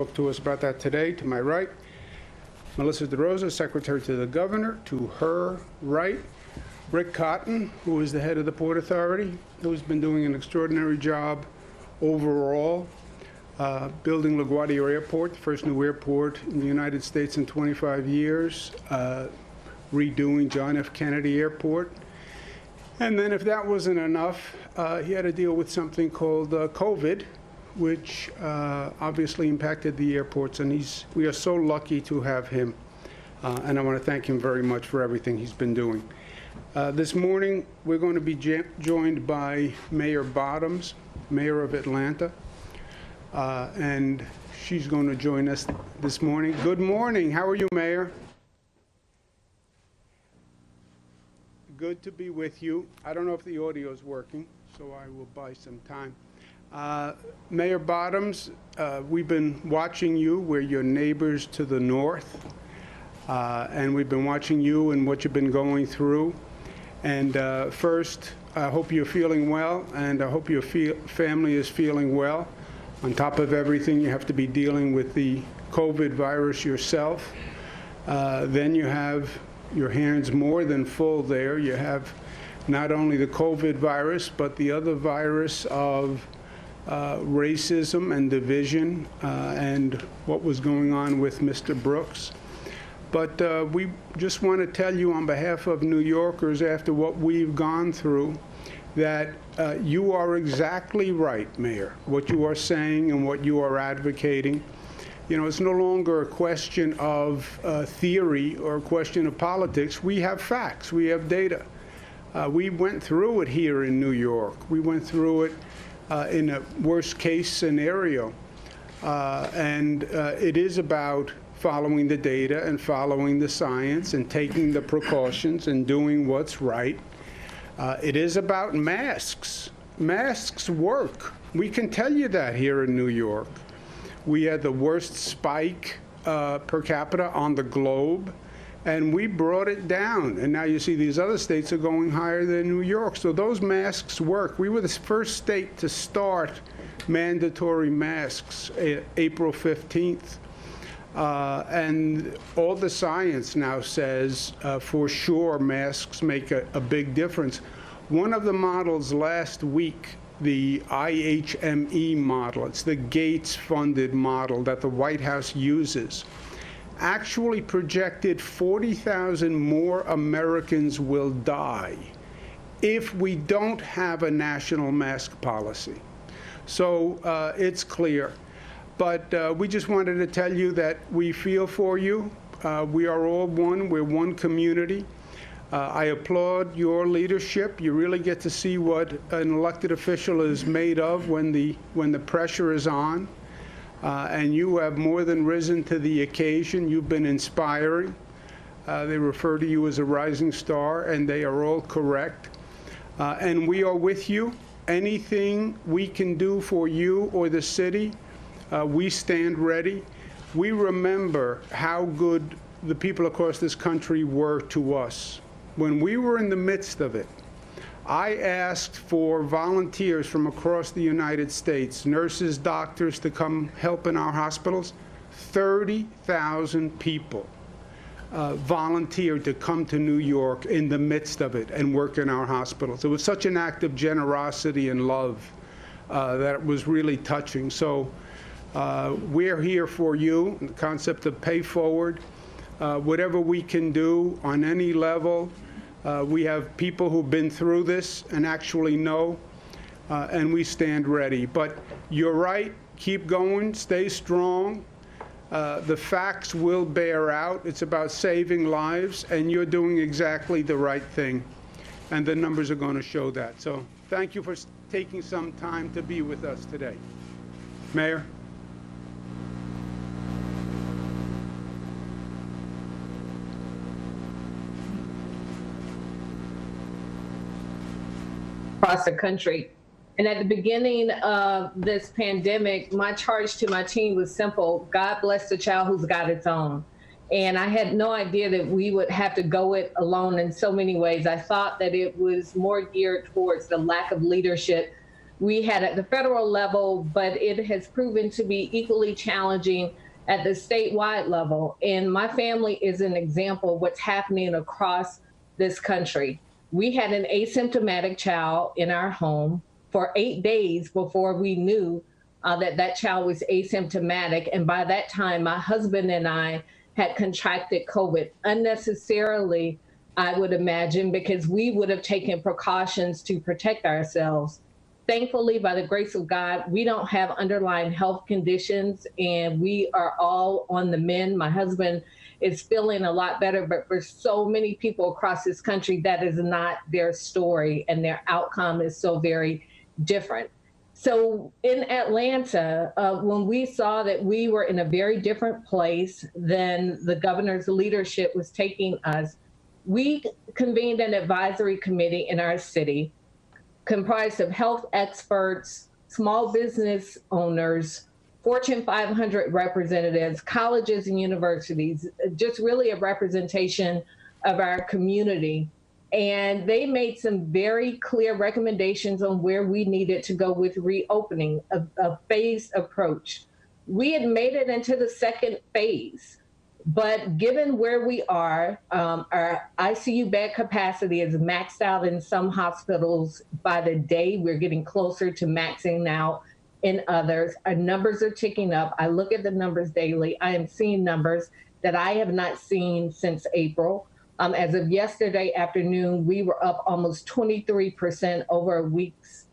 Talk to us about that today. To my right, Melissa DeRosa, Secretary to the Governor. To her right, Rick Cotton, who is the head of the Port Authority, who's been doing an extraordinary job overall, building LaGuardia Airport, the first new airport in the United States in 25 years, redoing John F. Kennedy Airport. And then if that wasn't enough, he had to deal with something called COVID, which obviously impacted the airports, and we are so lucky to have him, and I want to thank him very much for everything he's been doing. This morning, we're going to be joined by Mayor Bottoms, Mayor of Atlanta, and she's going to join us this morning. Good morning. How are you, Mayor? Good to be with you. I don't know if the audio is working, so I will buy some time. Mayor Bottoms, we've been watching you. We're your neighbors to the north, and we've been watching you and what you've been going through. And first, I hope you're feeling well, and I hope your family is feeling well. On top of everything, you have to be dealing with the COVID virus yourself. Then you have your hands more than full there. You have not only the COVID virus, but the other virus of racism and division, and what was going on with Mr. Brooks. But we just want to tell you on behalf of New Yorkers, after what we've gone through, that you are exactly right, Mayor, what you are saying and what you are advocating. You know, it's no longer a question of theory or a question of politics. We have facts. We have data. We went through it here in New York. We went through it in a worst-case scenario. And it is about following the data and following the science and taking the precautions and doing what's right. It is about masks. Masks work. We can tell you that here in New York. We had the worst spike per capita on the globe, and we brought it down. And now you see these other states are going higher than New York. So those masks work. We were the first state to start mandatory masks April 15th. And all the science now says for sure masks make a big difference. One of the models last week, the IHME model, it's the Gates-funded model that the White House uses, actually projected 40,000 more Americans will die if we don't have a national mask policy. So it's clear. But we just wanted to tell you that we feel for you. We are all one. We're one community. I applaud your leadership. You really get to see what an elected official is made of when the pressure is on. And you have more than risen to the occasion. You've been inspiring. They refer to you as a rising star, and they are all correct. And we are with you. Anything we can do for you or the city, we stand ready. We remember how good the people across this country were to us. When we were in the midst of it, I asked for volunteers from across the United States, nurses, doctors, to come help in our hospitals. 30,000 people volunteered to come to New York in the midst of it and work in our hospitals. It was such an act of generosity and love that it was really touching. So we're here for you, the concept of pay forward. Whatever we can do on any level. We have people who've been through this and actually know, and we stand ready. But you're right, keep going, stay strong. The facts will bear out. It's about saving lives, and you're doing exactly the right thing. And the numbers are going to show that. So thank you for taking some time to be with us today. Mayor? Across the country. And at the beginning of this pandemic, my charge to my team was simple: God bless the child who's got its own. And I had no idea that we would have to go it alone in so many ways. I thought that it was more geared towards the lack of leadership we had at the federal level, but it has proven to be equally challenging at the statewide level. And my family is an example of what's happening across this country. We had an asymptomatic child in our home for 8 days before we knew that that child was asymptomatic. And by that time, my husband and I had contracted COVID unnecessarily, I would imagine, because we would have taken precautions to protect ourselves. Thankfully, by the grace of God, we don't have underlying health conditions and we are all on the mend. My husband is feeling a lot better, but for so many people across this country, that is not their story and their outcome is so very different. So in Atlanta, when we saw that we were in a very different place than the governor's leadership was taking us, we convened an advisory committee in our city comprised of health experts, small business owners, Fortune 500 representatives, colleges and universities, just really a representation of our community. And they made some very clear recommendations on where we needed to go with reopening, a phased approach. We had made it into the second phase, but given where we are, our ICU bed capacity is maxed out in some hospitals by the day. We're getting closer to maxing out in others. Our numbers are ticking up. I look at the numbers daily. I am seeing numbers that I have not seen since April. As of yesterday afternoon, we were up almost 23% over a week's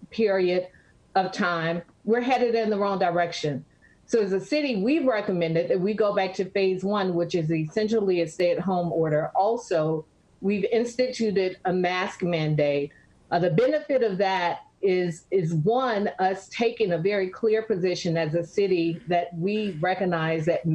period of time. We're headed in the wrong direction. So as a city, we've recommended that we go back to phase one, which is essentially a stay-at-home order. Also, we've instituted a mask mandate. The benefit of that is one, us taking a very clear position as a city that we recognize that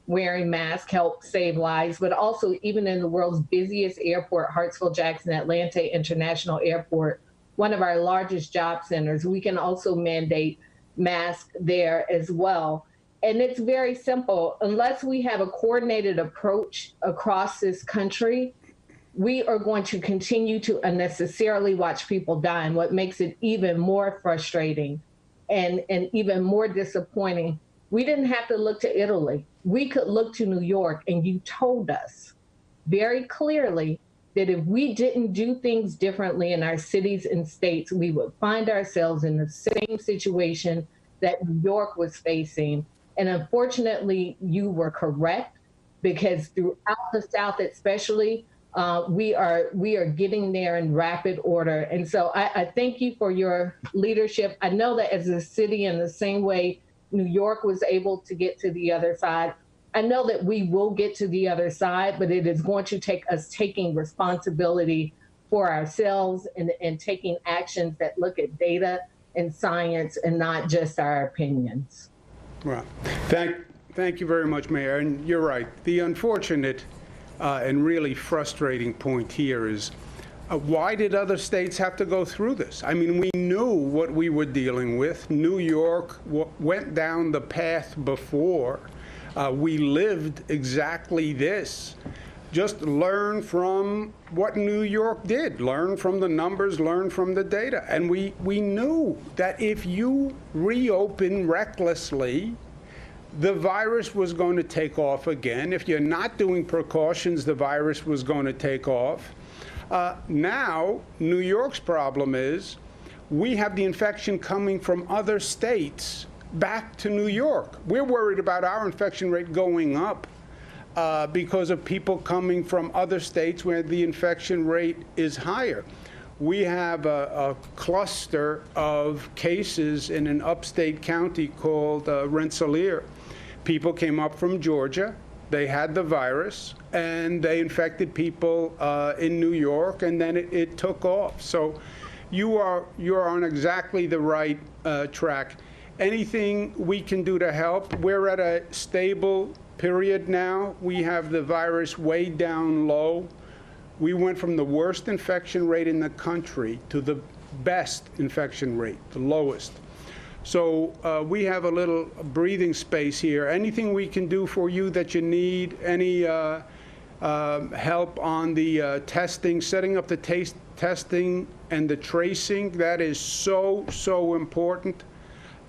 wearing masks help save lives, but also even in the world's busiest airport, Hartsfield-Jackson Atlanta International Airport, one of our largest job centers, we can also mandate masks there as well. And it's very simple. Unless we have a coordinated approach across this country, we are going to continue to unnecessarily watch people die. And what makes it even more frustrating and even more disappointing, we didn't have to look to Italy. We could look to New York, and you told us very clearly that if we didn't do things differently in our cities and states, we would find ourselves in the same situation that New York was facing. And unfortunately, you were correct, because throughout the South especially, we are getting there in rapid order. And so I thank you for your leadership. I know that as a city, in the same way New York was able to get to the other side, I know that we will get to the other side, but it is going to take us taking responsibility for ourselves and taking actions that look at data and science and not just our opinions. Well, thank you very much, Mayor. And you're right. The unfortunate and really frustrating point here is why did other states have to go through this? I mean, we knew what we were dealing with. New York went down the path before. We lived exactly this. Just learn from what New York did. Learn from the numbers, learn from the data. And we knew that if you reopen recklessly, the virus was going to take off again. If you're not doing precautions, the virus was going to take off. Now, New York's problem is we have the infection coming from other states back to New York. We're worried about our infection rate going up because of people coming from other states where the infection rate is higher. We have a cluster of cases in an upstate county called Rensselaer. People came up from Georgia. They had the virus, and they infected people in New York, and then it took off. So you're on exactly the right track. Anything we can do to help? We're at a stable period now. We have the virus way down low. We went from the worst infection rate in the country to the best infection rate, the lowest. So we have a little breathing space here. Anything we can do for you that you need? Any help on the testing, setting up the testing and the tracing. That is so important.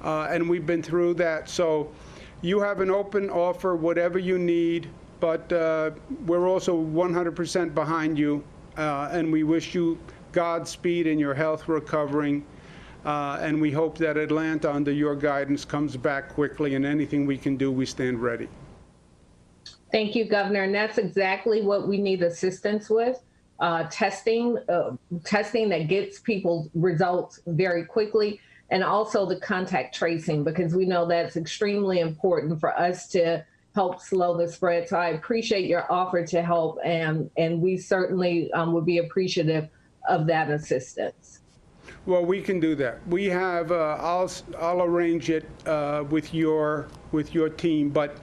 And we've been through that. So you have an open offer, whatever you need, but we're also 100% behind you, and we wish you Godspeed in your health recovering, and we hope that Atlanta, under your guidance, comes back quickly, and anything we can do, we stand ready. Thank you, Governor. And that's exactly what we need assistance with. Testing that gets people's results very quickly, and also the contact tracing, because we know that's extremely important for us to help slow the spread. So I appreciate your offer to help, and we certainly would be appreciative of that assistance. Well, we can do that. We have, I'll arrange it with your team, but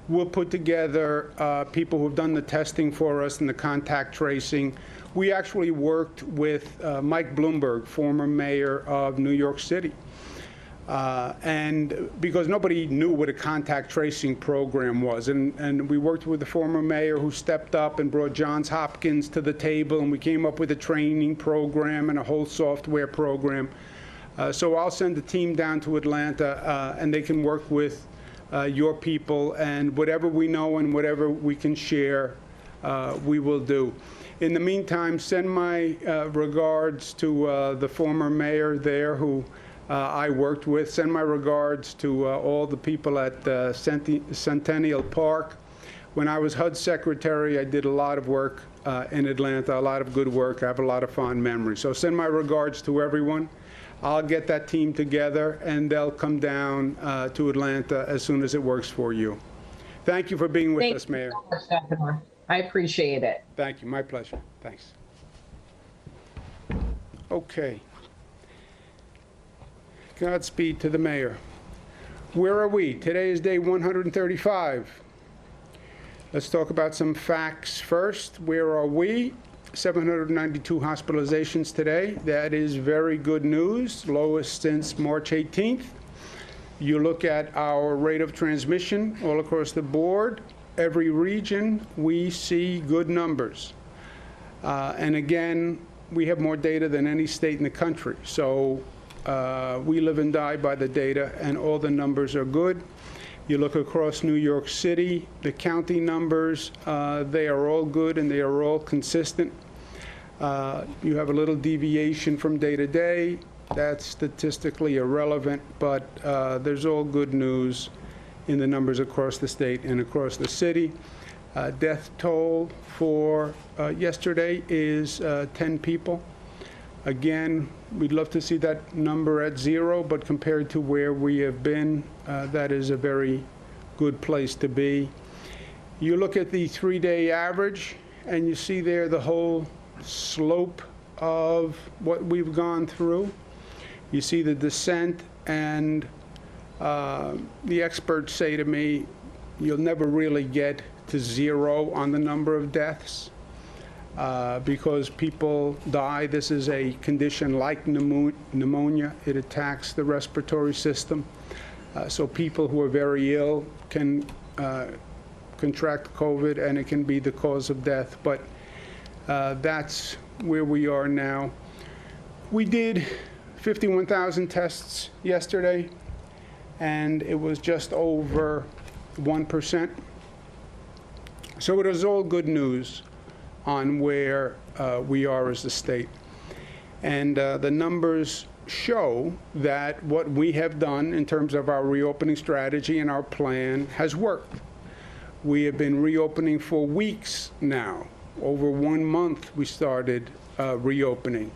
we'll put together people who've done the testing for us and the contact tracing. We actually worked with Mike Bloomberg, former mayor of New York City. And because nobody knew what a contact tracing program was. And we worked with the former mayor who stepped up and brought Johns Hopkins to the table, and we came up with a training program and a whole software program. So I'll send a team down to Atlanta, and they can work with your people, and whatever we know and whatever we can share, we will do. In the meantime, send my regards to the former mayor there who I worked with. Send my regards to all the people at Centennial Park. When I was HUD secretary, I did a lot of work in Atlanta, a lot of good work. I have a lot of fond memories. So send my regards to everyone. I'll get that team together, and they'll come down to Atlanta as soon as it works for you. Thank you for being with us, Mayor. Thank you so much, Governor. I appreciate it. Thank you. My pleasure. Thanks. Okay. Godspeed to the mayor. Where are we? Today is day 135. Let's talk about some facts first. Where are we? 792 hospitalizations today. That is very good news, lowest since March 18th. You look at our rate of transmission all across the board, every region, we see good numbers. And again, we have more data than any state in the country. So we live and die by the data, and all the numbers are good. You look across New York City, the county numbers, they are all good and they are all consistent. You have a little deviation from day to day. That's statistically irrelevant, but there's all good news in the numbers across the state and across the city. Death toll for yesterday is 10 people. Again, we'd love to see that number at 0, but compared to where we have been, that is a very good place to be. You look at the 3-day average, and you see there the whole slope of what we've gone through. You see the descent, and the experts say to me, you'll never really get to 0 on the number of deaths because people die. This is a condition like pneumonia. It attacks the respiratory system. So people who are very ill can contract COVID, and it can be the cause of death. But that's where we are now. We did 51,000 tests yesterday, and it was just over 1%. So it is all good news on where we are as a state. And the numbers show that what we have done in terms of our reopening strategy and our plan has worked. We have been reopening for weeks now. Over 1 month we started reopening.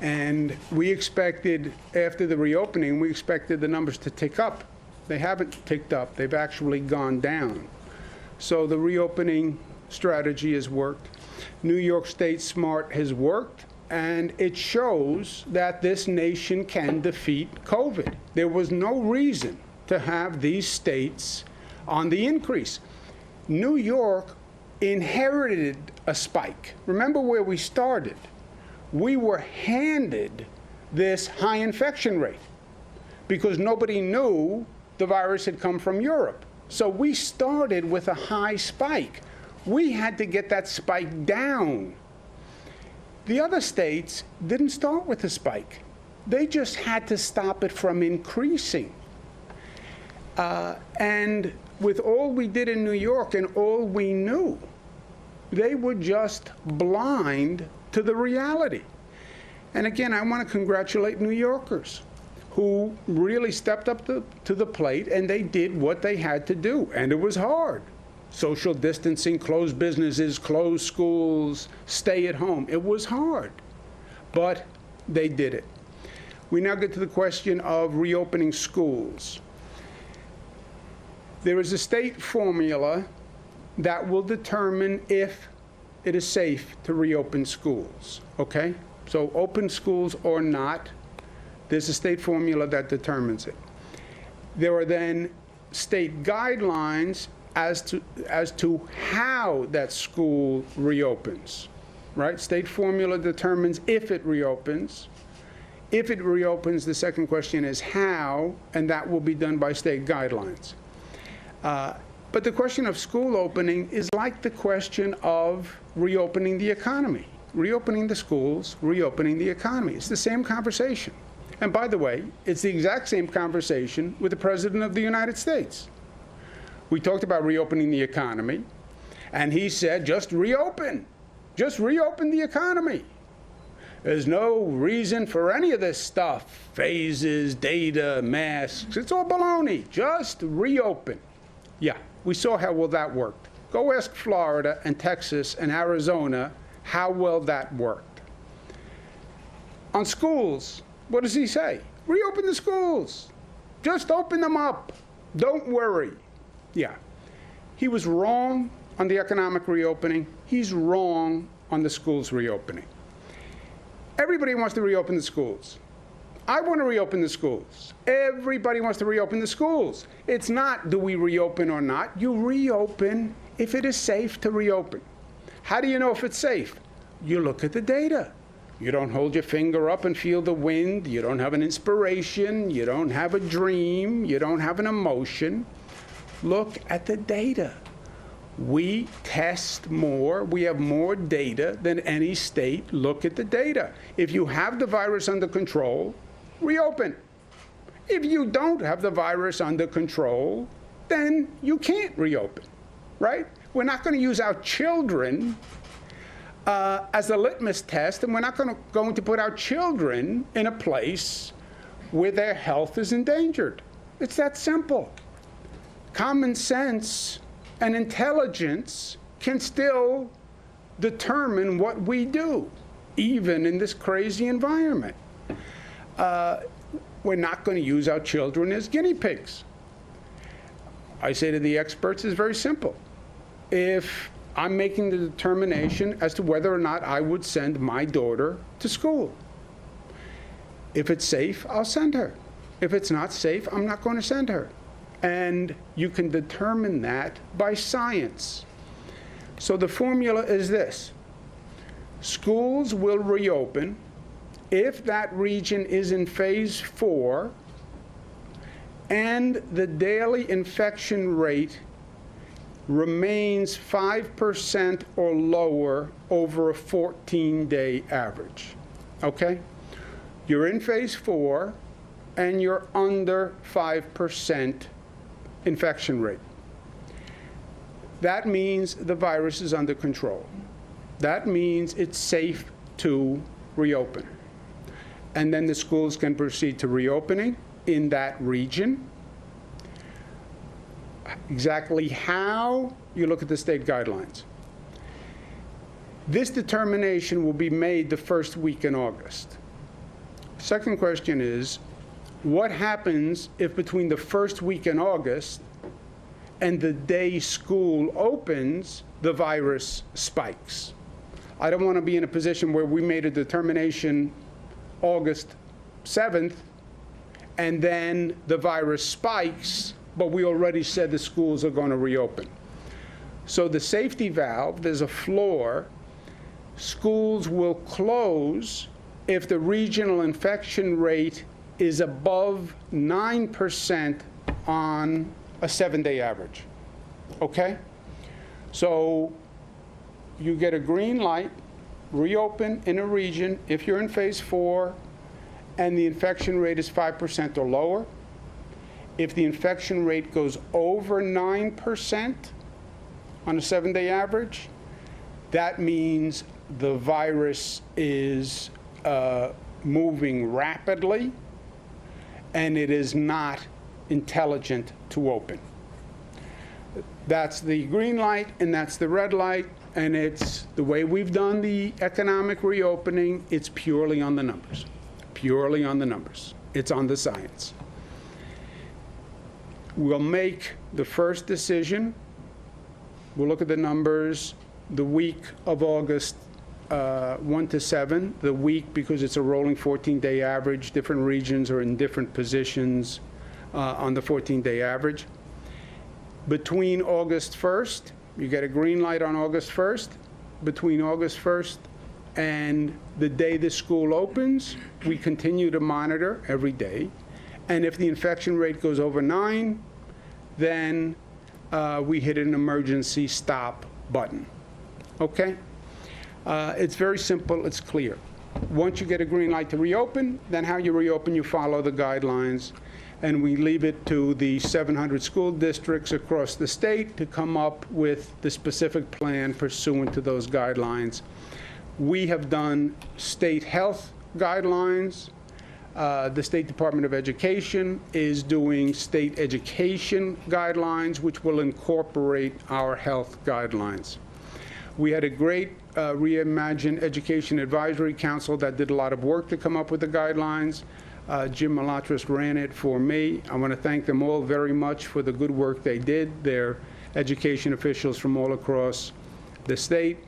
And we expected, after the reopening, we expected the numbers to tick up. They haven't ticked up. They've actually gone down. So the reopening strategy has worked. New York State SMART has worked, and it shows that this nation can defeat COVID. There was no reason to have these states on the increase. New York inherited a spike. Remember where we started. We were handed this high infection rate because nobody knew the virus had come from Europe. So we started with a high spike. We had to get that spike down. The other states didn't start with a spike. They just had to stop it from increasing. And with all we did in New York and all we knew, they were just blind to the reality. And again, I want to congratulate New Yorkers who really stepped up to the plate, and they did what they had to do, and it was hard. Social distancing, closed businesses, closed schools, stay at home. It was hard, but they did it. We now get to the question of reopening schools. There is a state formula that will determine if it is safe to reopen schools, okay? So open schools or not, there's a state formula that determines it. There are then state guidelines as to how that school reopens, right? State formula determines if it reopens. If it reopens, the second question is how, and that will be done by state guidelines. But the question of school opening is like the question of reopening the economy. Reopening the schools, reopening the economy. It's the same conversation. And by the way, it's the exact same conversation with the President of the United States. We talked about reopening the economy, and he said, just reopen the economy. There's no reason for any of this stuff, phases, data, masks, it's all baloney, just reopen. Yeah, we saw how well that worked. Go ask Florida and Texas and Arizona how well that worked. On schools, what does he say? Reopen the schools. Just open them up. Don't worry. Yeah. He was wrong on the economic reopening. He's wrong on the schools reopening. Everybody wants to reopen the schools. I want to reopen the schools. Everybody wants to reopen the schools. It's not do we reopen or not. You reopen if it is safe to reopen. How do you know if it's safe? You look at the data. You don't hold your finger up and feel the wind. You don't have an inspiration. You don't have a dream. You don't have an emotion. Look at the data. We test more. We have more data than any state. Look at the data. If you have the virus under control, reopen. If you don't have the virus under control, then you can't reopen, right? We're not going to use our children as a litmus test, and we're not going to put our children in a place where their health is endangered. It's that simple. Common sense and intelligence can still determine what we do, even in this crazy environment. We're not going to use our children as guinea pigs. I say to the experts, it's very simple. If I'm making the determination as to whether or not I would send my daughter to school. If it's safe, I'll send her. If it's not safe, I'm not going to send her. And you can determine that by science. So the formula is this. Schools will reopen if that region is in phase 4 and the daily infection rate remains 5% or lower over a 14-day average. Okay? You're in phase 4 and you're under 5% infection rate. That means the virus is under control. That means it's safe to reopen. And then the schools can proceed to reopening in that region. Exactly how, you look at the state guidelines. This determination will be made the first week in August. Second question is, what happens if between the first week in August and the day school opens, the virus spikes? I don't want to be in a position where we made a determination August 7th, and then the virus spikes, but we already said the schools are going to reopen. So the safety valve, there's a floor. Schools will close if the regional infection rate is above 9% on a 7-day average. Okay? So you get a green light reopen in a region if you're in phase 4 and the infection rate is 5% or lower. If the infection rate goes over 9% on a 7-day average, that means the virus is moving rapidly and it is not intelligent to open. That's the green light and that's the red light, and it's the way we've done the economic reopening. It's purely on the numbers. Purely on the numbers. It's on the science. We'll make the first decision. We'll look at the numbers the week of August 1 to 7, the week because it's a rolling 14-day average. Different regions are in different positions on the 14-day average. Between August 1st, you get a green light on August 1st. Between August 1st and the day the school opens, we continue to monitor every day. And if the infection rate goes over 9, then we hit an emergency stop button. Okay? It's very simple. It's clear. Once you get a green light to reopen, then how you reopen, you follow the guidelines. And we leave it to the 700 school districts across the state to come up with the specific plan pursuant to those guidelines. We have done state health guidelines. The State Department of Education is doing state education guidelines, which will incorporate our health guidelines. We had a great Reimagine Education Advisory Council that did a lot of work to come up with the guidelines. Jim Malatras ran it for me. I want to thank them all very much for the good work they did. They're education officials from all across the state.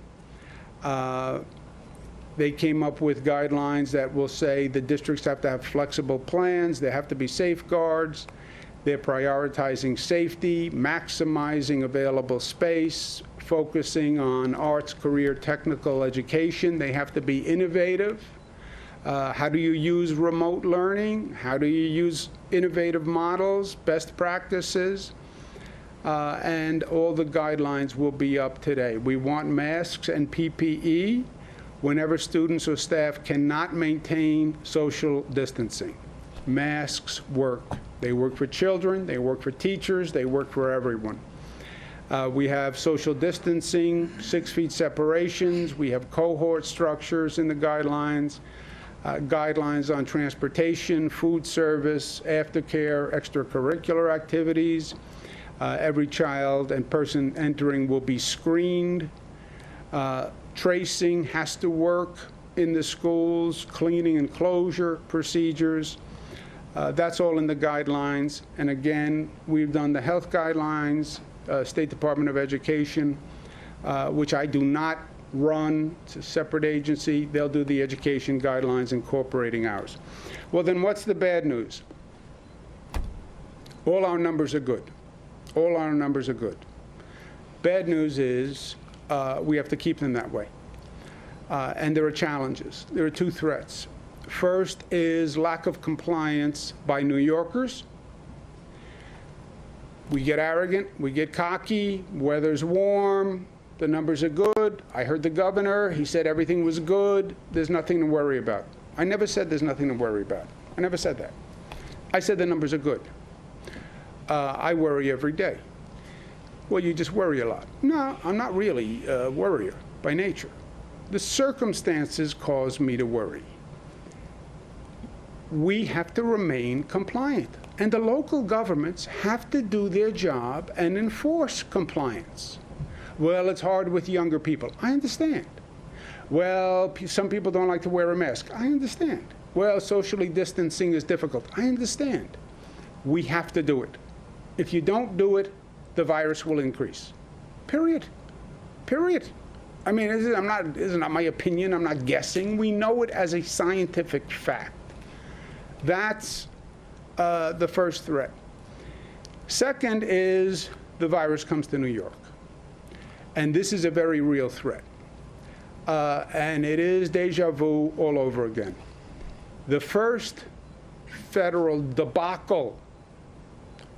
They came up with guidelines that will say the districts have to have flexible plans, there have to be safeguards, they're prioritizing safety, maximizing available space, focusing on arts, career, technical education. They have to be innovative. How do you use remote learning? How do you use innovative models, best practices? And all the guidelines will be up today. We want masks and PPE whenever students or staff cannot maintain social distancing. Masks work. They work for children, they work for teachers, they work for everyone. We have social distancing, 6 feet separations. We have cohort structures in the guidelines. Guidelines on transportation, food service, aftercare, extracurricular activities. Every child and person entering will be screened. Tracing has to work in the schools, cleaning and closure procedures. That's all in the guidelines. And again, we've done the health guidelines, State Department of Education, which I do not run. It's a separate agency. They'll do the education guidelines incorporating ours. Well, then what's the bad news? All our numbers are good. All our numbers are good. Bad news is we have to keep them that way. And there are challenges. There are 2 threats. First is lack of compliance by New Yorkers. We get arrogant, we get cocky, weather's warm, the numbers are good. I heard the governor, he said everything was good, there's nothing to worry about. I never said there's nothing to worry about. I never said that. I said the numbers are good. I worry every day. Well, you just worry a lot. No, I'm not really a worrier by nature. The circumstances cause me to worry. We have to remain compliant, and the local governments have to do their job and enforce compliance. Well, it's hard with younger people. I understand. Well, some people don't like to wear a mask. I understand. Well, socially distancing is difficult. I understand. We have to do it. If you don't do it, the virus will increase. Period. Period. I mean, this is not my opinion. I'm not guessing. We know it as a scientific fact. That's the first threat. Second is the virus comes to New York. And this is a very real threat. And it is deja vu all over again. The first federal debacle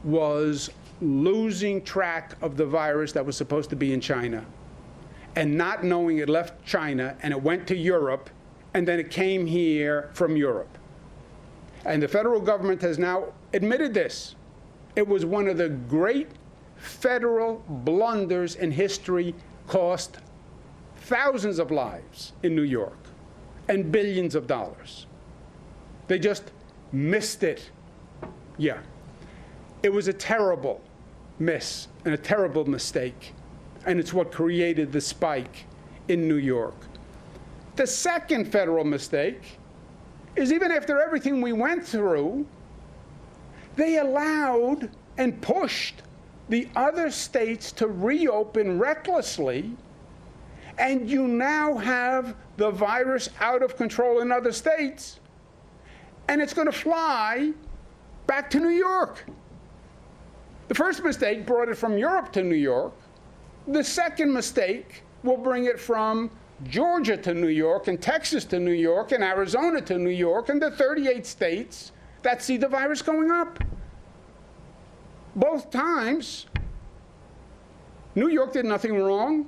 was losing track of the virus that was supposed to be in China and not knowing it left China and it went to Europe, and then it came here from Europe. And the federal government has now admitted this. It was one of the great federal blunders in history, cost thousands of lives in New York and billions of dollars. They just missed it. Yeah. It was a terrible miss and a terrible mistake. And it's what created the spike in New York. The second federal mistake is even after everything we went through, they allowed and pushed the other states to reopen recklessly, and you now have the virus out of control in other states, and it's going to fly back to New York. The first mistake brought it from Europe to New York. The second mistake will bring it from Georgia to New York, and Texas to New York, and Arizona to New York, and the 38 states that see the virus going up. Both times, New York did nothing wrong.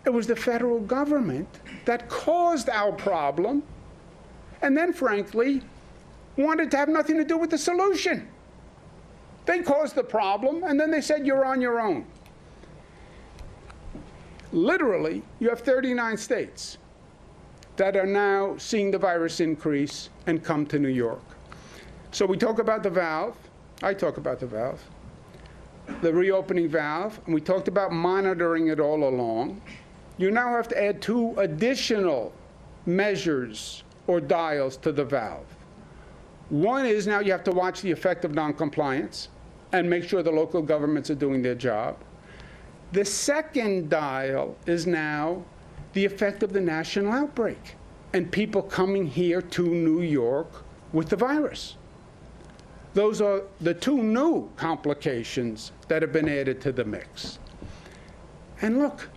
It was the federal government that caused our problem, and then, frankly, wanted to have nothing to do with the solution. They caused the problem, and then they said, you're on your own. Literally, you have 39 states that are now seeing the virus increase and come to New York. So we talk about the valve. I talk about the valve, the reopening valve, and we talked about monitoring it all along. You now have to add 2 additional measures or dials to the valve. One is now you have to watch the effect of noncompliance and make sure the local governments are doing their job. The second dial is now the effect of the national outbreak and people coming here to New York with the virus. Those are the 2 new complications that have been added to the mix. And look,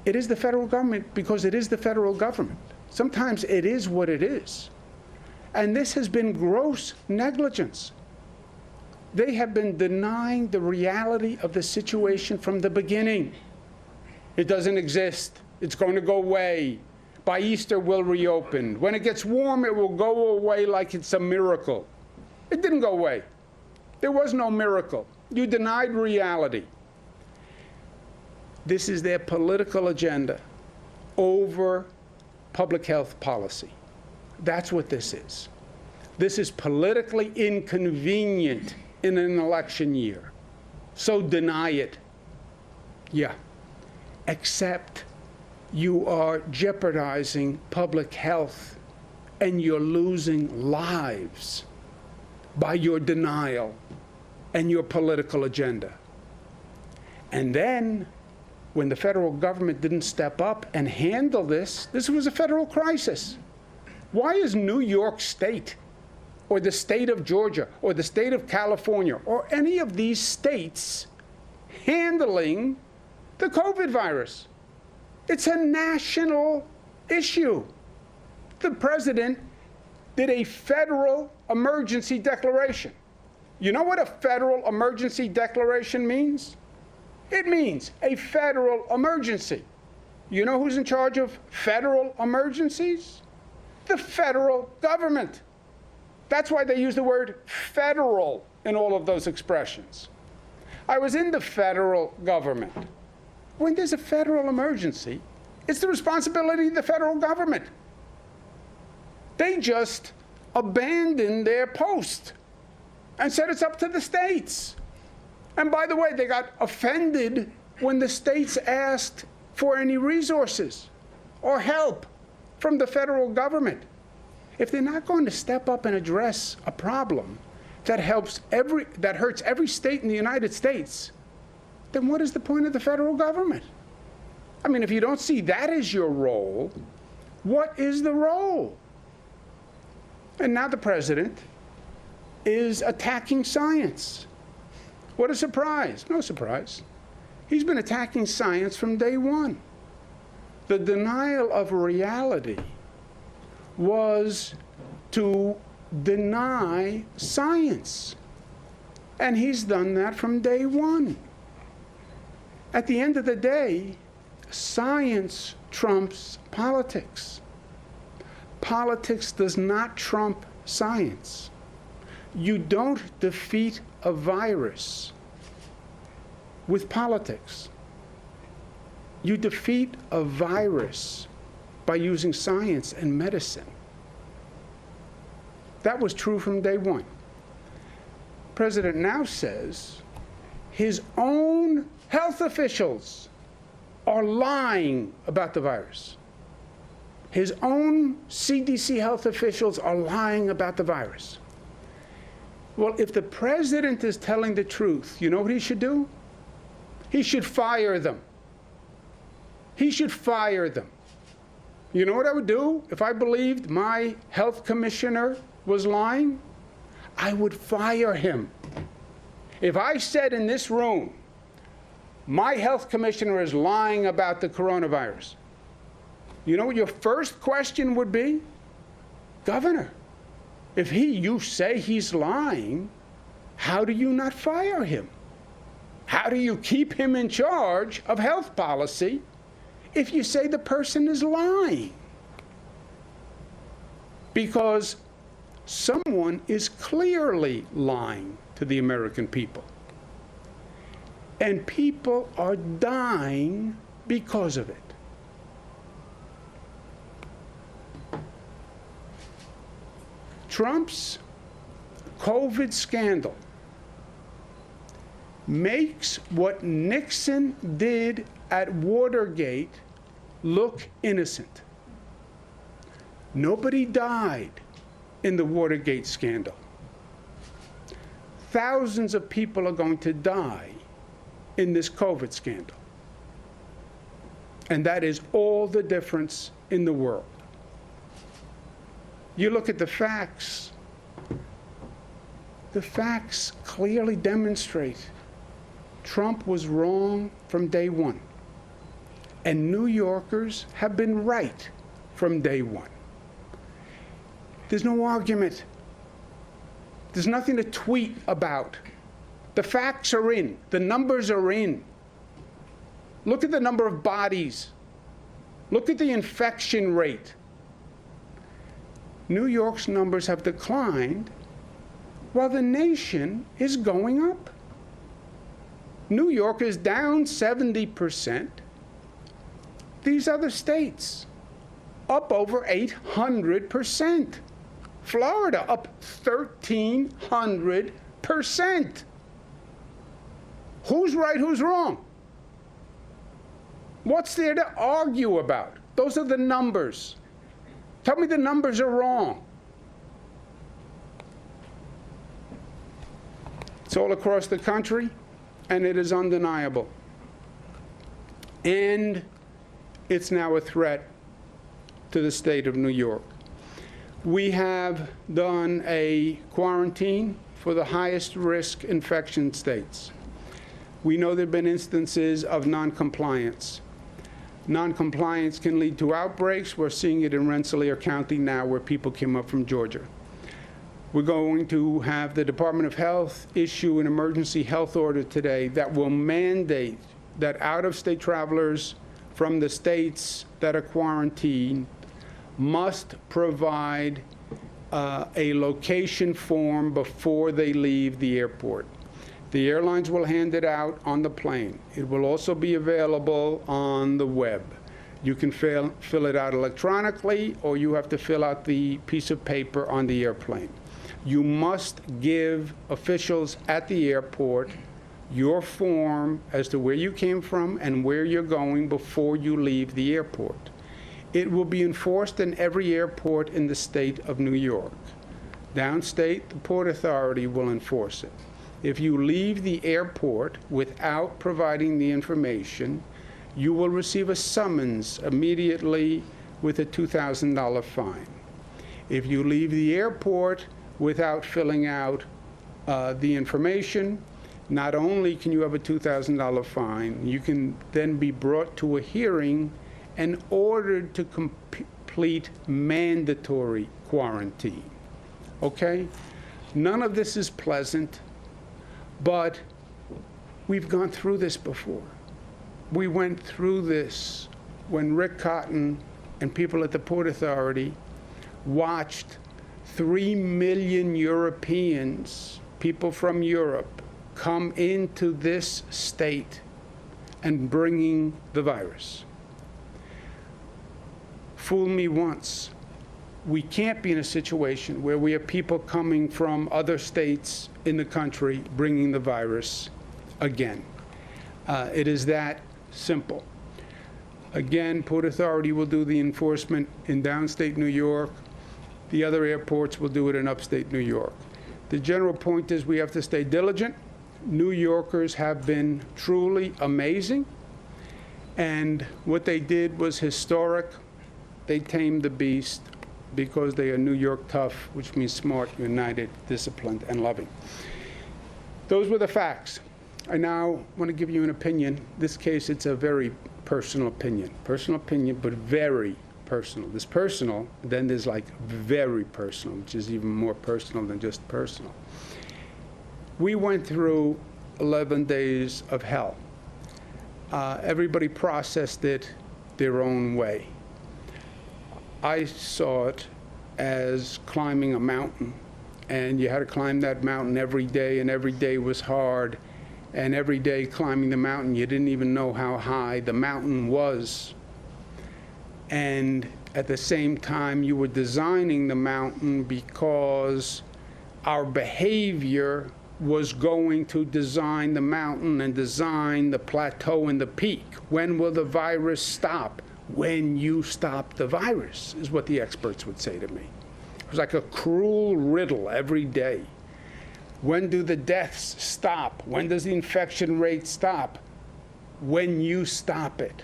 it is the federal government because it is the federal government. Sometimes it is what it is. And this has been gross negligence. They have been denying the reality of the situation from the beginning. It doesn't exist. It's going to go away. By Easter, we'll reopen. When it gets warm, it will go away like it's a miracle. It didn't go away. There was no miracle. You denied reality. This is their political agenda over public health policy. That's what this is. This is politically inconvenient in an election year. So deny it. Yeah. Except you are jeopardizing public health and you're losing lives by your denial and your political agenda. And then, when the federal government didn't step up and handle this, this was a federal crisis. Why is New York State, or the state of Georgia, or the state of California, or any of these states handling the COVID virus? It's a national issue. The president did a federal emergency declaration. You know what a federal emergency declaration means? It means a federal emergency. You know who's in charge of federal emergencies? The federal government. That's why they use the word federal in all of those expressions. I was in the federal government. When there's a federal emergency, it's the responsibility of the federal government. They just abandoned their post and said it's up to the states. And by the way, they got offended when the states asked for any resources or help from the federal government. If they're not going to step up and address a problem that hurts every state in the United States, then what is the point of the federal government? I mean, if you don't see that as your role, what is the role? And now the president is attacking science. What a surprise. No surprise. He's been attacking science from day one. The denial of reality was to deny science. And he's done that from day one. At the end of the day, science trumps politics. Politics does not trump science. You don't defeat a virus with politics. You defeat a virus by using science and medicine. That was true from day one. The president now says his own health officials are lying about the virus. His own CDC health officials are lying about the virus. Well, if the president is telling the truth, you know what he should do? He should fire them. He should fire them. You know what I would do if I believed my health commissioner was lying? I would fire him. If I said in this room, my health commissioner is lying about the coronavirus, you know what your first question would be? Governor, if you say he's lying, how do you not fire him? How do you keep him in charge of health policy if you say the person is lying? Because someone is clearly lying to the American people. And people are dying because of it. Trump's COVID scandal makes what Nixon did at Watergate look innocent. Nobody died in the Watergate scandal. Thousands of people are going to die in this COVID scandal. And that is all the difference in the world. You look at the facts clearly demonstrate Trump was wrong from day one. And New Yorkers have been right from day one. There's no argument. There's nothing to tweet about. The facts are in. The numbers are in. Look at the number of bodies. Look at the infection rate. New York's numbers have declined while the nation is going up. New York is down 70%. These other states up over 800%. Florida up 1,300%. Who's right, who's wrong? What's there to argue about? Those are the numbers. Tell me the numbers are wrong. It's all across the country, and it is undeniable. And it's now a threat to the state of New York. We have done a quarantine for the highest risk infection states. We know there have been instances of noncompliance. Noncompliance can lead to outbreaks. We're seeing it in Rensselaer County now, where people came up from Georgia. We're going to have the Department of Health issue an emergency health order today that will mandate that out-of-state travelers from the states that are quarantined must provide a location form before they leave the airport. The airlines will hand it out on the plane. It will also be available on the web. You can fill it out electronically, or you have to fill out the piece of paper on the airplane. You must give officials at the airport your form as to where you came from and where you're going before you leave the airport. It will be enforced in every airport in the state of New York. Downstate, the Port Authority will enforce it. If you leave the airport without providing the information, you will receive a summons immediately with a $2,000 fine. If you leave the airport without filling out the information, not only can you have a $2,000 fine, you can then be brought to a hearing and ordered to complete mandatory quarantine. Okay? None of this is pleasant, but we've gone through this before. we went through this when Rick Cotton and people at the Port Authority watched 3 million Europeans, people from Europe, come into this state and bringing the virus. Fool me once. We can't be in a situation where we have people coming from other states in the country bringing the virus again. It is that simple. Again, Port Authority will do the enforcement in downstate New York. The other airports will do it in upstate New York. The general point is we have to stay diligent. New Yorkers have been truly amazing, and what they did was historic. They tamed the beast because they are New York tough, which means smart, united, disciplined, and loving. Those were the facts. I now want to give you an opinion. In this case, it's a very personal opinion, but very personal. There's personal, then there's like very personal, which is even more personal than just personal. We went through 11 days of hell. Everybody processed it their own way. I saw it as climbing a mountain, and you had to climb that mountain every day, and every day was hard. And every day climbing the mountain, you didn't even know how high the mountain was. And at the same time, you were designing the mountain because our behavior was going to design the mountain and design the plateau and the peak. When will the virus stop? When you stop the virus, is what the experts would say to me. It was like a cruel riddle every day. When do the deaths stop? When does the infection rate stop? When you stop it.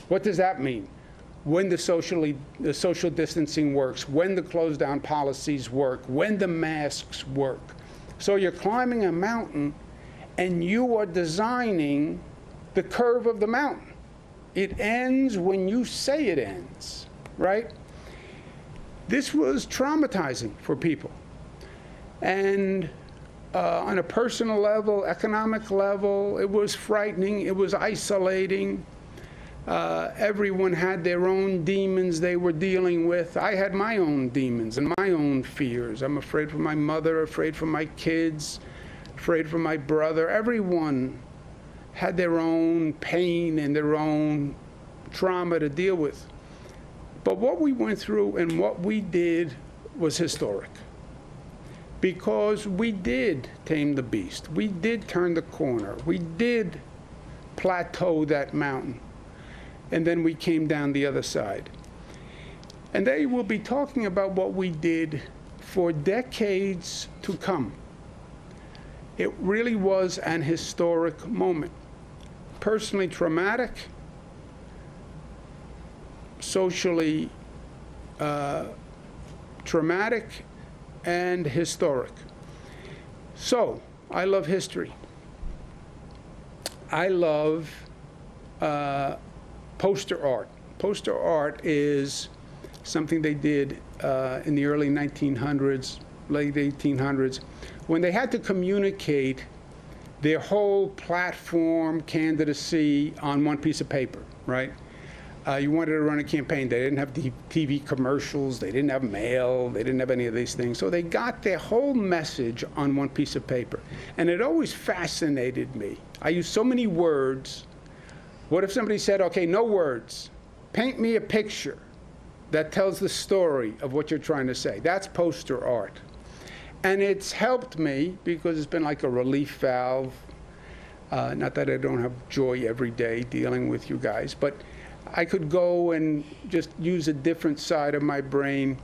What does that mean? When the social distancing works, when the close down policies work, when the masks work. So you're climbing a mountain and you are designing the curve of the mountain. It ends when you say it ends, right? This was traumatizing for people. And on a personal level, economic level, it was frightening, it was isolating. Everyone had their own demons they were dealing with. I had my own demons and my own fears. I'm afraid for my mother, afraid for my kids, afraid for my brother. Everyone had their own pain and their own trauma to deal with. But what we went through and what we did was historic. Because we did tame the beast. We did turn the corner. We did plateau that mountain. And then we came down the other side. And they will be talking about what we did for decades to come. It really was an historic moment. Personally traumatic, socially traumatic, and historic. So, I love history. I love poster art. Poster art is something they did in the early 1900s, late 1800s, when they had to communicate their whole platform candidacy on one piece of paper, right? You wanted to run a campaign. They didn't have TV commercials. They didn't have mail. They didn't have any of these things. So they got their whole message on one piece of paper. And it always fascinated me. I use so many words. What if somebody said, okay, no words. Paint me a picture that tells the story of what you're trying to say. That's poster art. And it's helped me because it's been like a relief valve. Not that I don't have joy every day dealing with you guys, but I could go and just use a different side of my brain.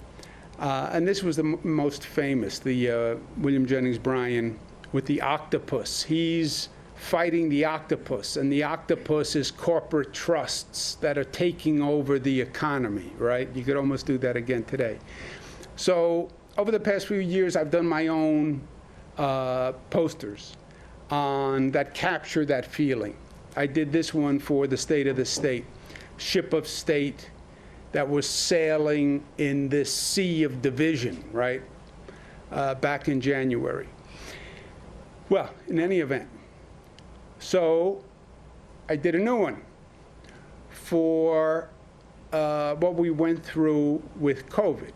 And this was the most famous, the William Jennings Bryan with the octopus. He's fighting the octopus, and the octopus is corporate trusts that are taking over the economy, right? You could almost do that again today. So over the past few years, I've done my own posters that capture that feeling. I did this one for the State of the State. Ship of state that was sailing in this sea of division, right, back in January. Well, in any event, so I did a new one for what we went through with COVID.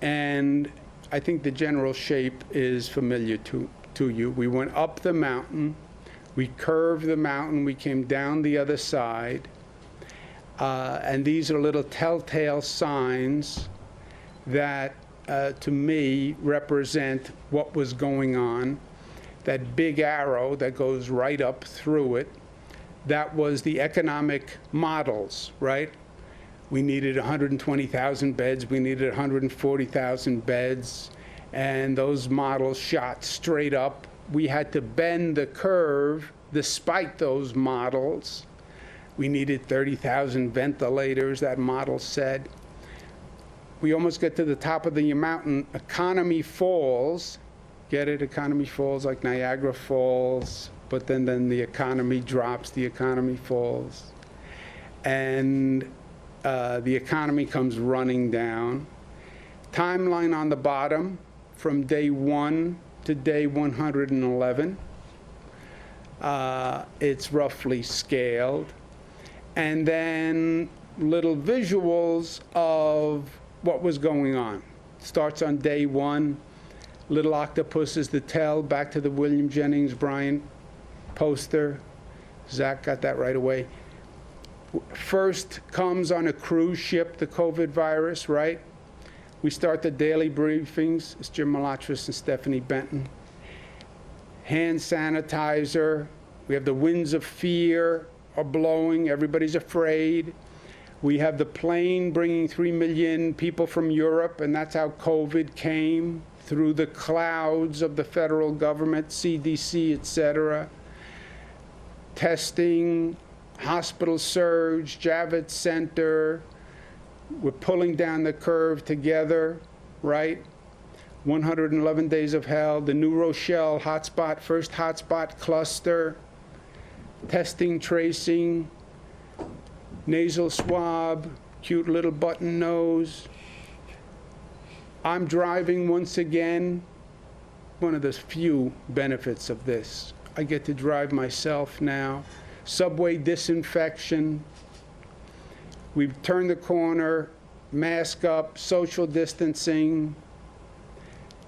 And I think the general shape is familiar to you. We went up the mountain, we curved the mountain, we came down the other side. And these are little telltale signs that, to me, represent what was going on. That big arrow that goes right up through it, that was the economic models, right? We needed 120,000 beds, we needed 140,000 beds, and those models shot straight up. We had to bend the curve despite those models. We needed 30,000 ventilators, that model said. We almost get to the top of the mountain, economy falls. Get it? Economy falls like Niagara Falls, but then the economy drops, the economy falls. And the economy comes running down. Timeline on the bottom from day 1 to day 111. It's roughly scaled. And then little visuals of what was going on. Starts on day 1. Little octopuses, the tell, back to the William Jennings Bryan poster. Zach got that right away. First comes on a cruise ship, the COVID virus, right? We start the daily briefings. It's Jim Malatras and Stephanie Benton. Hand sanitizer. We have the winds of fear are blowing. Everybody's afraid. We have the plane bringing 3 million people from Europe, and that's how COVID came, through the clouds of the federal government, CDC, et cetera. Testing, hospital surge, Javits Center. We're pulling down the curve together, right? 111 days of hell, the New Rochelle hotspot, first hotspot cluster. Testing, tracing, nasal swab, cute little button nose. I'm driving once again. One of the few benefits of this. I get to drive myself now. Subway disinfection. We've turned the corner, mask up, social distancing.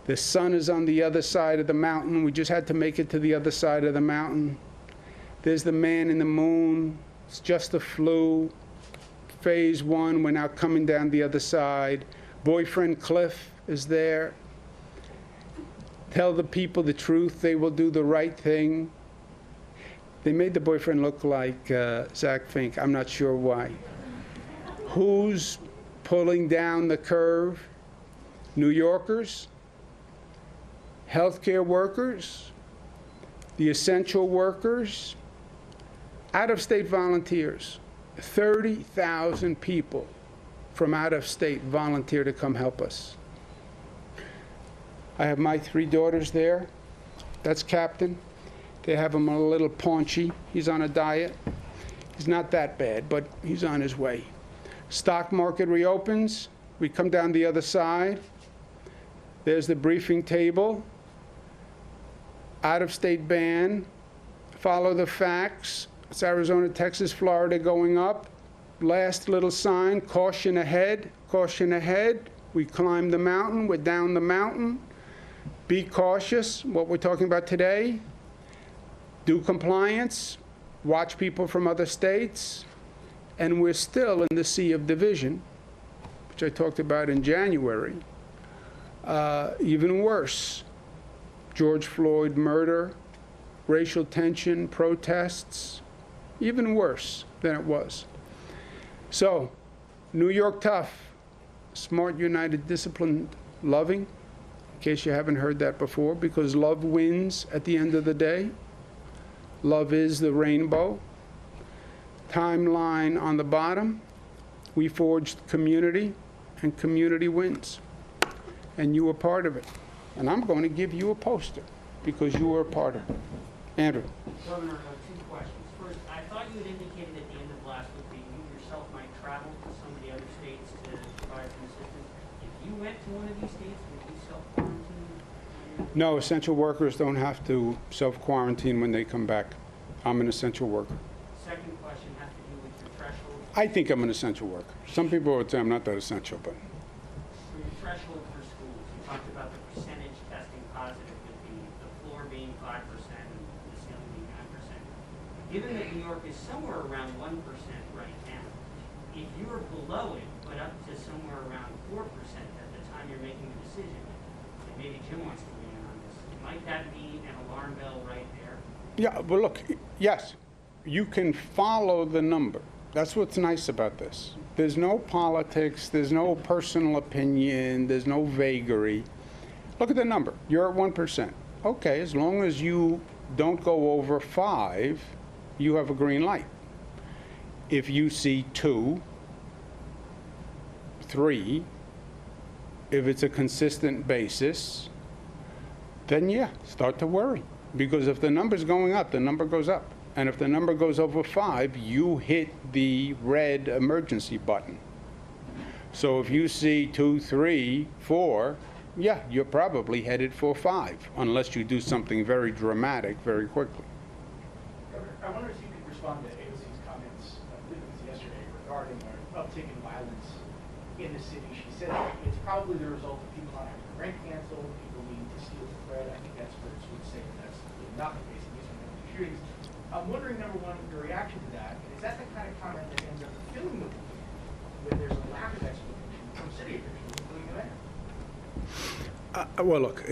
The sun is on the other side of the mountain. We just had to make it to the other side of the mountain. There's the man in the moon. It's just the flu. Phase 1, we're now coming down the other side. Boyfriend Cliff is there. Tell the people the truth, they will do the right thing. They made the boyfriend look like Zach Fink. I'm not sure why. Who's pulling down the curve? New Yorkers, healthcare workers, the essential workers, out-of-state volunteers. 30,000 people from out of state volunteer to come help us. I have my 3 daughters there. That's Captain. They have him a little paunchy. He's on a diet. He's not that bad, but he's on his way. Stock market reopens. We come down the other side. There's the briefing table. Out of state ban. Follow the facts. It's Arizona, Texas, Florida going up. Last little sign, caution ahead, caution ahead. We climb the mountain, we're down the mountain. Be cautious, what we're talking about today. Do compliance, watch people from other states. And we're still in the sea of division, which I talked about in January. Even worse, George Floyd murder, racial tension, protests, even worse than it was. So, New York tough, smart, united, disciplined, loving, in case you haven't heard that before, because love wins at the end of the day. Love is the rainbow. Timeline on the bottom. We forged community, and community wins. And you were part of it. And I'm going to give you a poster, because you were a part of it. Andrew. Governor, I have 2 questions. First, I thought you had indicated at the end of last week that you yourself might travel to some of the other states to provide some assistance. If you went to one of these states, would you self-quarantine? No, essential workers don't have to self-quarantine when they come back. I'm an essential worker. Second question has to do with your threshold. I think I'm an essential worker. Some people would say I'm not that essential, but For your threshold for schools, you talked about the percentage testing positive with the floor being 5% and the ceiling being 9%. Given that New York is somewhere around 1% right now, if you're below it, but up to somewhere around 4% at the time you're making the decision, and maybe Jim wants to weigh in on this, might that be an alarm bell right there? yeah, well, look, yes, you can follow the number. That's what's nice about this. There's no politics, there's no personal opinion, there's no vagary. Look at the number. You're at 1%. Okay, as long as you don't go over 5, you have a green light. If you see 2, 3, if it's a consistent basis, then yeah, start to worry. Because if the number's going up, the number goes up. And if the number goes over 5, you hit the red emergency button. So if you see 2, 3, 4, yeah, you're probably headed for 5, unless you do something very dramatic very quickly. Governor, I wonder if you could respond to AOC's comments, I believe it was yesterday, regarding an uptick in violence in the city. She said it's probably the result of people not having their rent canceled, people needing to steal the bread. I think experts would say that that's really not the case in these shootings. I'm wondering, number one, your reaction to that. And is that the kind of comment that ends up filling the void when there's a lack of explanation from city officials, including the mayor? Well, look,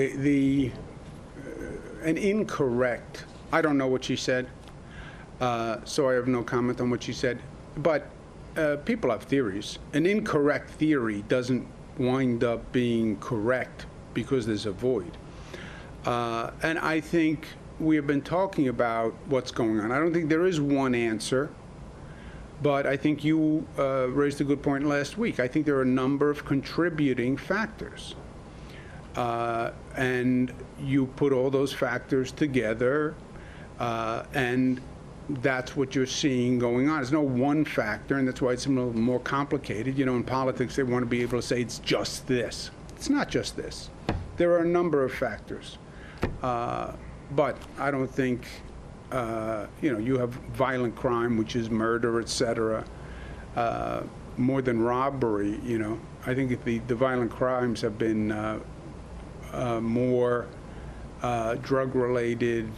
an incorrect, I don't know what she said, so I have no comment on what she said, but people have theories. An incorrect theory doesn't wind up being correct because there's a void. And I think we have been talking about what's going on. I don't think there is one answer, but I think you raised a good point last week. I think there are a number of contributing factors. And you put all those factors together, and that's what you're seeing going on. There's no one factor, and that's why it's a little more complicated. You know, in politics, they want to be able to say it's just this. It's not just this. There are a number of factors. But I don't think, you have violent crime, which is murder, et cetera, more than robbery, I think the violent crimes have been more drug-related,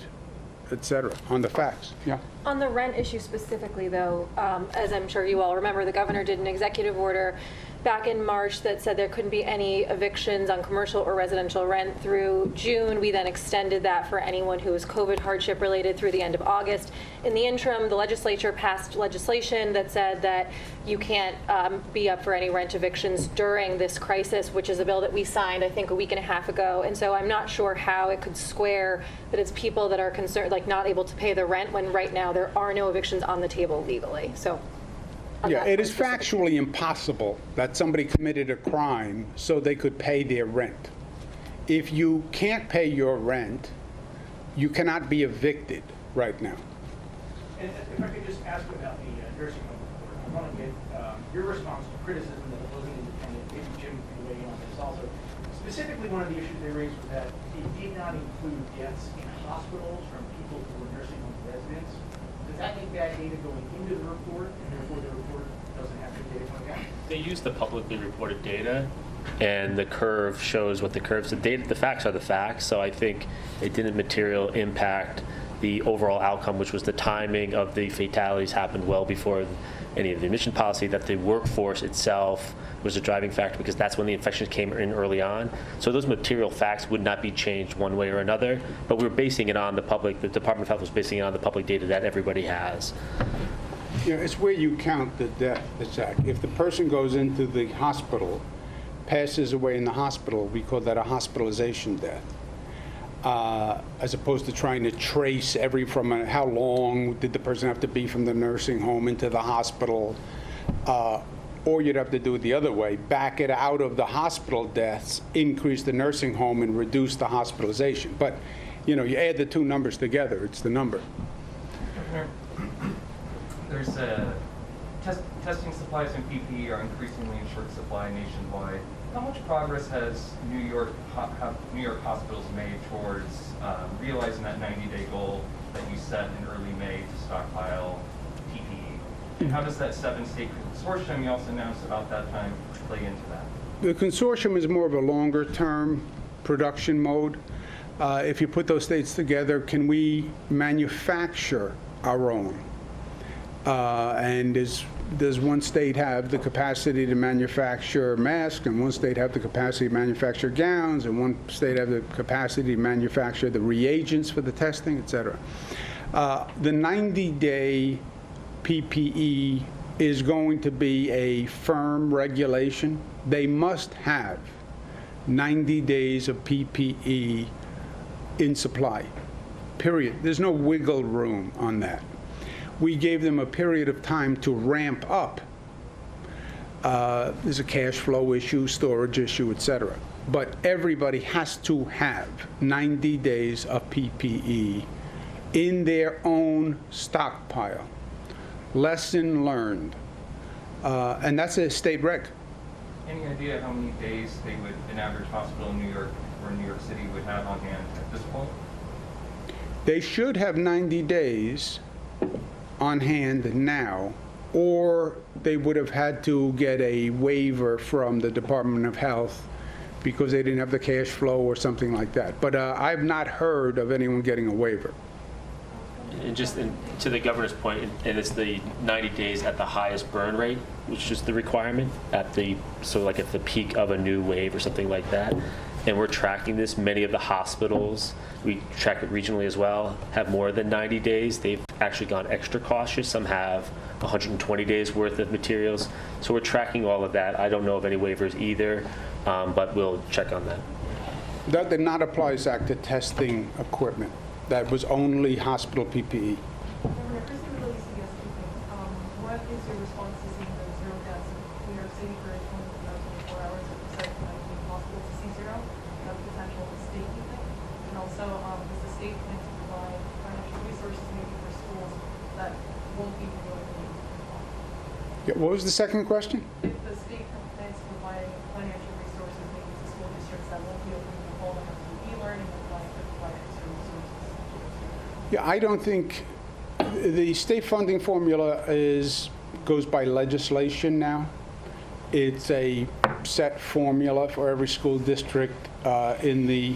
et cetera, on the facts. Yeah. On the rent issue specifically, though, as I'm sure you all remember, the governor did an executive order back in March that said there couldn't be any evictions on commercial or residential rent through June. We then extended that for anyone who was COVID hardship related through the end of August. In the interim, the legislature passed legislation that said that you can't be up for any rent evictions during this crisis, which is a bill that we signed, I think, a week and a half ago. And so I'm not sure how it could square that it's people that are concerned, like not able to pay the rent, when right now there are no evictions on the table legally. So. Yeah, it is factually impossible that somebody committed a crime so they could pay their rent. If you can't pay your rent, you cannot be evicted right now. And if I could just ask about the nursing home report, I want to get your response to criticism that it wasn't independent. Maybe Jim can weigh in on this also. Specifically, one of the issues they raised was that it did not include deaths in hospitals from people who were nursing home residents. Does that make bad data going into the report, and therefore the report doesn't have good data coming out? They use the publicly reported data, and the curve shows what the curves. The data, the facts are the facts. So I think it didn't material impact the overall outcome, which was the timing of the fatalities happened well before any of the admission policy. That the workforce itself was a driving factor because that's when the infections came in early on. So those material facts would not be changed one way or another. But we're basing it on the public. The Department of Health was basing it on the public data that everybody has. Yeah, it's where you count the death, Zach. If the person goes into the hospital, passes away in the hospital, we call that a hospitalization death, as opposed to trying to trace how long did the person have to be from the nursing home into the hospital, or you'd have to do it the other way, back it out of the hospital deaths, increase the nursing home, and reduce the hospitalization. But, you add the two numbers together, it's the number. Governor, there's testing supplies and PPE are increasingly in short supply nationwide. How much progress has New York hospitals made towards realizing that 90-day goal that you set in early May to stockpile And how does that 7-state consortium you also announced about that time play into that? The consortium is more of a longer-term production mode. If you put those states together, can we manufacture our own? And does one state have the capacity to manufacture masks, and one state have the capacity to manufacture gowns, and one state have the capacity to manufacture the reagents for the testing, et cetera? The 90-day PPE is going to be a firm regulation. They must have 90 days of PPE in supply, period. There's no wiggle room on that. We gave them a period of time to ramp up. There's a cash flow issue, storage issue, et cetera. But everybody has to have 90 days of PPE in their own stockpile. Lesson learned. And that's a state reg. Any idea how many days they would, an average hospital in New York or New York City would have on hand at this point? They should have 90 days on hand now, or they would have had to get a waiver from the Department of Health because they didn't have the cash flow or something like that. But I've not heard of anyone getting a waiver. And just to the governor's point, and it's the 90 days at the highest burn rate, which is the requirement so like at the peak of a new wave or something like that. And we're tracking this. Many of the hospitals, we track it regionally as well, have more than 90 days. They've actually gone extra cautious. Some have 120 days worth of materials. So we're tracking all of that. I don't know of any waivers either, but we'll check on that. That did not apply, Zach, to testing equipment. That was only hospital PPE. Governor, Christy would like to see us speaking. What is your response to seeing the zero deaths in New York City for 24 hours at the site of being possible to see zero? That's a potential state, you think? And also, does the state plan to provide financial resources maybe for schools that won't be reopening? Yeah, what was the second question? If the state plans to provide financial resources maybe to school districts that won't be opening the fall, that have to do e-learning, and like to provide extra resources. Yeah, I don't think the state funding formula goes by legislation now. It's a set formula for every school district in the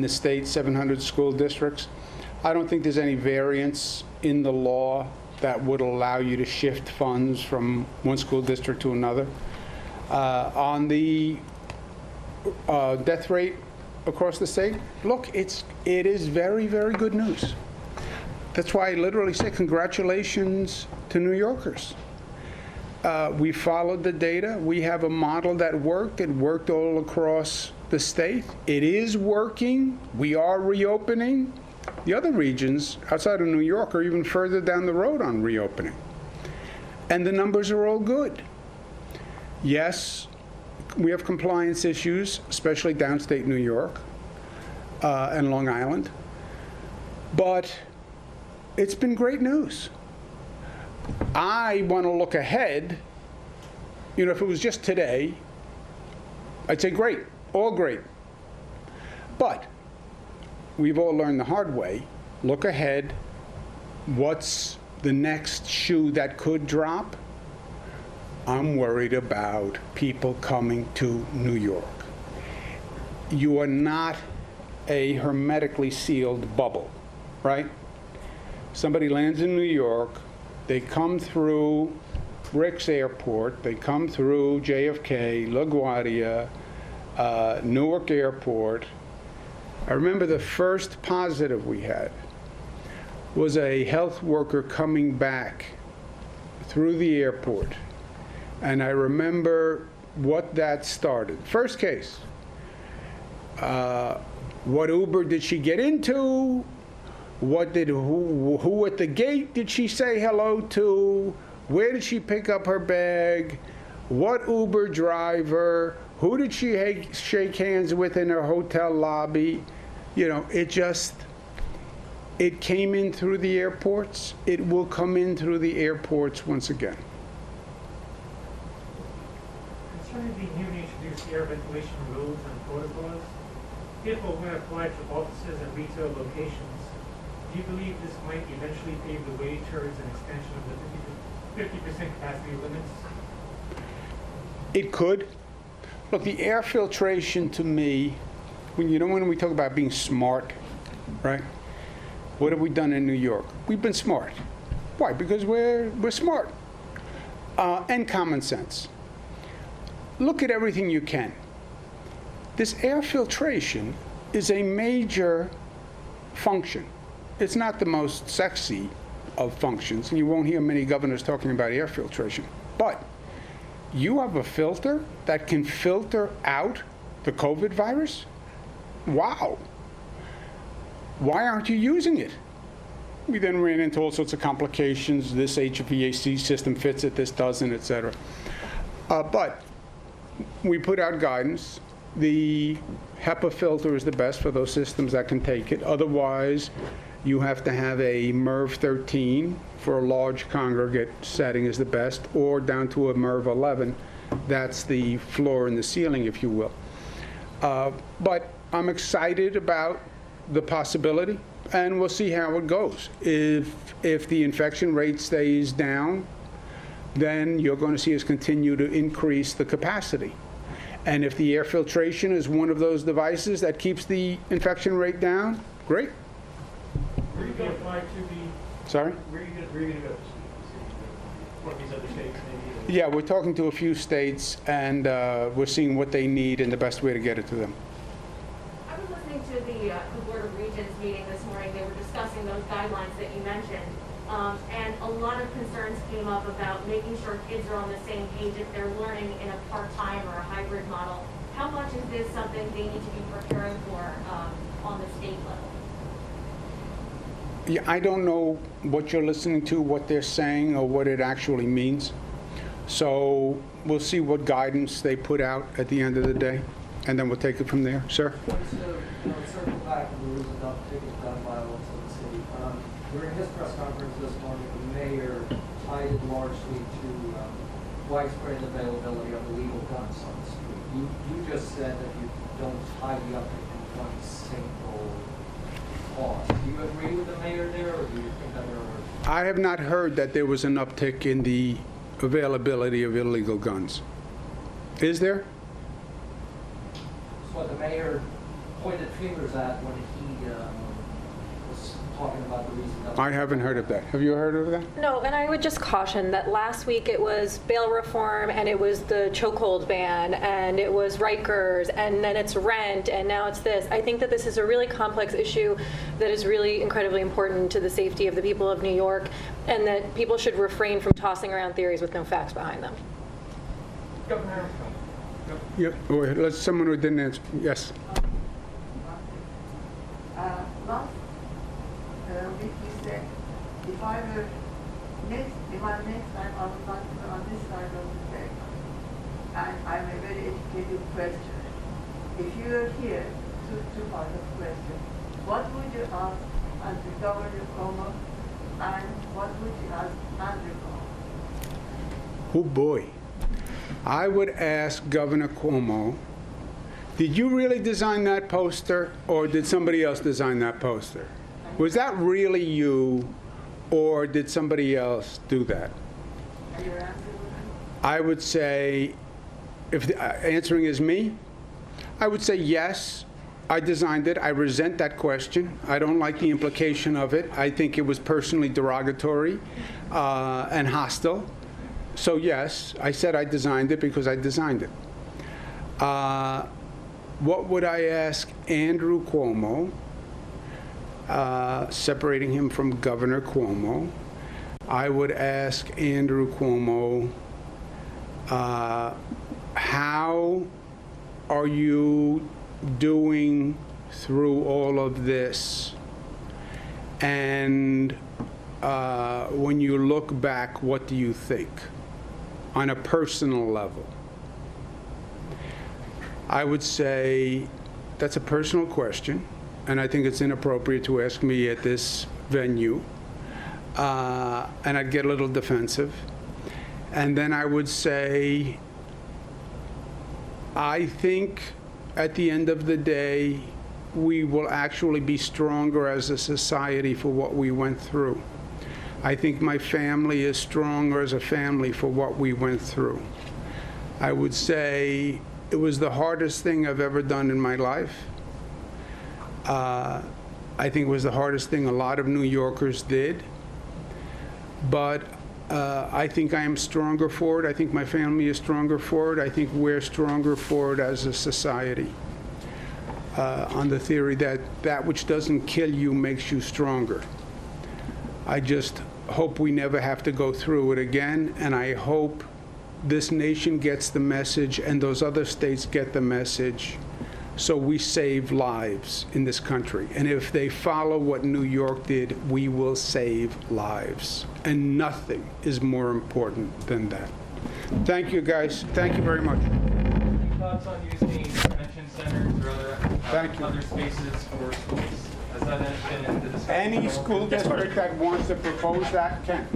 state, 700 school districts. I don't think there's any variance in the law that would allow you to shift funds from one school district to another. On the death rate across the state, look, it is very, very good news. That's why I literally say congratulations to New Yorkers. We followed the data. We have a model that worked. It worked all across the state. It is working. We are reopening. The other regions outside of New York are even further down the road on reopening. And the numbers are all good. Yes, we have compliance issues, especially downstate New York and Long Island. But it's been great news. I want to look ahead. You know, if it was just today, I'd say great, all great. But we've all learned the hard way. Look ahead. What's the next shoe that could drop? I'm worried about people coming to New York. You are not a hermetically sealed bubble, right? Somebody lands in New York, they come through Rick's Airport, they come through JFK, LaGuardia, Newark Airport. I remember the first positive we had was a health worker coming back through the airport. And I remember what that started. First case. What Uber did she get into? Who at the gate did she say hello to? Where did she pick up her bag? What Uber driver? Who did she shake hands with in her hotel lobby? You know, it came in through the airports. It will come in through the airports once again. Concerning the newly introduced air ventilation rules and protocols, if or when applied to offices and retail locations, do you believe this might eventually pave the way towards an extension of the 50% capacity limits? It could. Look, the air filtration to me, when we talk about being smart, right? What have we done in New York? We've been smart. Why? Because we're smart. And common sense. Look at everything you can. This air filtration is a major function. It's not the most sexy of functions, and you won't hear many governors talking about air filtration. But you have a filter that can filter out the COVID virus? Wow. Why aren't you using it? We then ran into all sorts of complications. This HVAC system fits it, this doesn't, et cetera. But we put out guidance. The HEPA filter is the best for those systems that can take it. Otherwise, you have to have a MERV 13 for a large congregate setting is the best, or down to a MERV 11. That's the floor and the ceiling, if you will. But I'm excited about the possibility, and we'll see how it goes. If the infection rate stays down, then you're going to see us continue to increase the capacity. And if the air filtration is one of those devices that keeps the infection rate down, great. Where are you going to apply to the, Sorry? Where are you going to go? One of these other states, maybe? Yeah, we're talking to a few states, and we're seeing what they need and the best way to get it to them. I was listening to the Board of Regents meeting this morning. They were discussing those guidelines that you mentioned. And a lot of concerns came up about making sure kids are on the same page if they're learning in a part-time or a hybrid model. How much is this something they need to be preparing for on the state level? Yeah, I don't know what you're listening to, what they're saying, or what it actually means. So we'll see what guidance they put out at the end of the day, and then we'll take it from there. Sir? Circle back to the rules of uptake of gun violence in the city. During his press conference this morning, the mayor tied it largely to widespread availability of illegal guns on the street. You just said that you don't tie the uptake to one single cause. Do you agree with the mayor there, or do you think that there are... I have not heard that there was an uptick in the availability of illegal guns. Is there? That's what the mayor pointed fingers at when he was talking about the reason that... I haven't heard of that. Have you heard of that? No, and I would just caution that last week it was bail reform, and it was the chokehold ban, and it was Rikers, and then it's rent, and now it's this. I think that this is a really complex issue that is really incredibly important to the safety of the people of New York, and that people should refrain from tossing around theories with no facts behind them. Governor, Yeah. Go ahead. Let's someone who didn't answer. Yes. Last week you said, if I next time I would like to be on this side of the table, and I'm a very educated questioner. If you were here, two parts of the question, what would you ask under Governor Cuomo, and what would you ask Andrew Cuomo? Oh boy. I would ask Governor Cuomo, did you really design that poster, or did somebody else design that poster? Was that really you, or did somebody else do that? And your answer would be? I would say, if the answering is me, I would say yes, I designed it. I resent that question. I don't like the implication of it. I think it was personally derogatory and hostile. So yes, I said I designed it because I designed it. What would I ask Andrew Cuomo, separating him from Governor Cuomo? I would ask Andrew Cuomo, how are you doing through all of this? And when you look back, what do you think? On a personal level. I would say that's a personal question, and I think it's inappropriate to ask me at this venue, and I'd get a little defensive. And then I would say, I think at the end of the day, we will actually be stronger as a society for what we went through. I think my family is stronger as a family for what we went through. I would say it was the hardest thing I've ever done in my life. I think it was the hardest thing a lot of New Yorkers did. But I think I am stronger for it. I think my family is stronger for it. I think we're stronger for it as a society. On the theory that that which doesn't kill you makes you stronger. I just hope we never have to go through it again, and I hope this nation gets the message and those other states get the message, so we save lives in this country. And if they follow what New York did, we will save lives. And nothing is more important than that. Thank you, guys. Thank you very much. Thoughts on using convention centers or other spaces for schools? Has that been in the discussion? Any school district that wants to propose that can.